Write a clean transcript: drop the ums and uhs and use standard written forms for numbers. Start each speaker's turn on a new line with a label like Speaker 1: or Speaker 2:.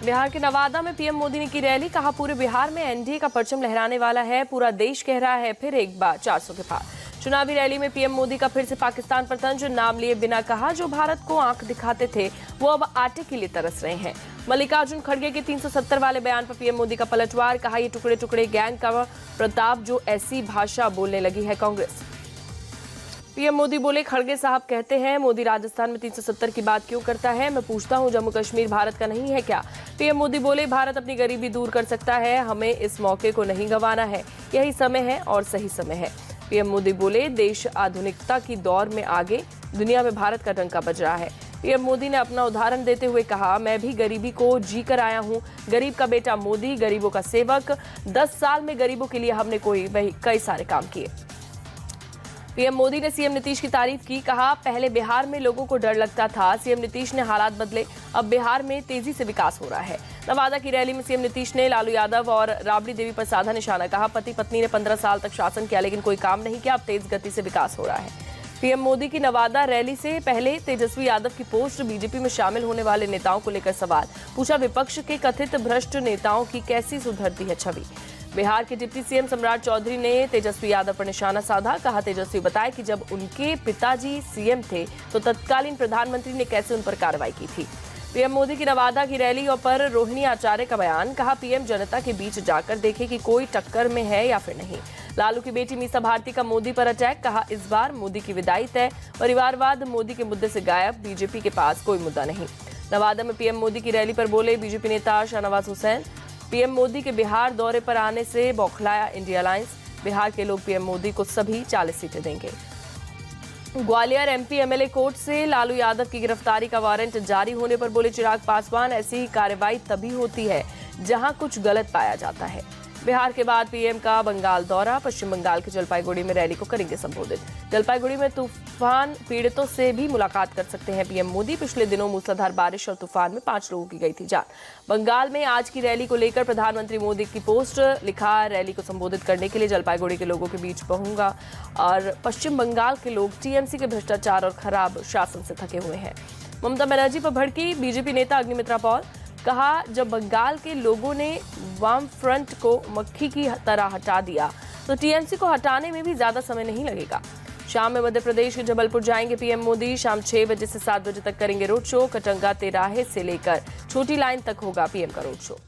Speaker 1: बिहार के नवादा में पीएम मोदी ने की रैली। कहा पूरे बिहार में एनडीए का परचम लहराने वाला है। पूरा देश कह रहा है फिर एक बार 400 के पार। चुनावी रैली में पीएम मोदी का फिर से पाकिस्तान पर तंज। नाम लिए बिना कहा जो भारत को आंख दिखाते थे वो अब आटे के लिए तरस रहे हैं। मल्लिकार्जुन खड़गे के 370 वाले बयान पर पीएम मोदी का पलटवार। कहा ये टुकड़े टुकड़े गैंग का प्रताप जो ऐसी भाषा बोलने लगी है कांग्रेस। पीएम मोदी बोले खड़गे साहब कहते हैं मोदी राजस्थान में 370 की बात क्यों करता है। मैं पूछता हूं जम्मू कश्मीर भारत का नहीं है क्या। पीएम मोदी बोले भारत अपनी गरीबी दूर कर सकता है। हमें इस मौके को नहीं गंवाना है। यही समय है और सही समय है। पीएम मोदी बोले देश आधुनिकता की दौर में आगे, दुनिया में भारत का डंका बज रहा है। पीएम मोदी ने अपना उदाहरण देते हुए कहा मैं भी गरीबी को जी कर आया हूं। गरीब का बेटा मोदी, गरीबों का सेवक। 10 साल में गरीबों के लिए हमने कई सारे काम किए। पीएम मोदी ने सीएम नीतीश की तारीफ की। कहा पहले बिहार में लोगों को डर लगता था, सीएम नीतीश ने हालात बदले। अब बिहार में तेजी से विकास हो रहा है। नवादा की रैली में सीएम नीतीश ने लालू यादव और राबड़ी देवी पर साधा निशाना। कहा पति पत्नी ने 15 साल तक शासन किया लेकिन कोई काम नहीं किया। अब तेज गति से विकास हो रहा है। पीएम मोदी की नवादा रैली से पहले तेजस्वी यादव की पोस्ट। बीजेपी में शामिल होने वाले नेताओं को लेकर सवाल पूछा। विपक्ष के कथित भ्रष्ट नेताओं की कैसी सुधरती है छवि। बिहार के डिप्टी सीएम सम्राट चौधरी ने तेजस्वी यादव पर निशाना साधा। कहा तेजस्वी बताए कि जब उनके पिताजी सीएम थे तो तत्कालीन प्रधानमंत्री ने कैसे उन पर कार्रवाई की थी। पीएम मोदी की नवादा की रैली और पर रोहिणी आचार्य का बयान। कहा पीएम जनता के बीच जाकर देखे कि कोई टक्कर में है या फिर नहीं। लालू की बेटी मीसा भारती का मोदी पर अटैक। कहा इस बार मोदी की विदाई तय। परिवारवाद मोदी के मुद्दे से गायब। बीजेपी के पास कोई मुद्दा नहीं। नवादा में पीएम मोदी की रैली पर बोले बीजेपी नेता शाहनवाज हुसैन। पीएम मोदी के बिहार दौरे पर आने से बौखलाया इंडिया अलायंस। बिहार के लोग पीएम मोदी को सभी 40 सीटें देंगे। ग्वालियर एमपी एमएलए कोर्ट से लालू यादव की गिरफ्तारी का वारंट जारी होने पर बोले चिराग पासवान ऐसी कार्रवाई तभी होती है जहां कुछ गलत पाया जाता है। बिहार के बाद पीएम का बंगाल दौरा। पश्चिम बंगाल के जलपाईगुड़ी में रैली को करेंगे संबोधित। जलपाईगुड़ी में तूफान पीड़ितों से भी मुलाकात कर सकते हैं पीएम मोदी। पिछले दिनों मूसलाधार बारिश और तूफान में 5 लोगों की गई थी जान। बंगाल में आज की रैली को लेकर प्रधानमंत्री मोदी की पोस्ट। लिखा रैली को संबोधित करने के लिए जलपाईगुड़ी के लोगों के बीच पहुंचूंगा। और पश्चिम बंगाल के लोग टीएमसी के भ्रष्टाचार और खराब शासन से थके हुए हैं। ममता बनर्जी पर भड़की बीजेपी नेता अग्निमित्रा पॉल। कहा जब बंगाल के लोगों ने वाम फ्रंट को मक्खी की तरह हटा दिया तो टीएमसी को हटाने में भी ज्यादा समय नहीं लगेगा। शाम में मध्य प्रदेश के जबलपुर जाएंगे पीएम मोदी। शाम 6 बजे से 7 बजे तक करेंगे रोड शो। कटंगा तिराहे से लेकर छोटी लाइन तक होगा पीएम का रोड शो।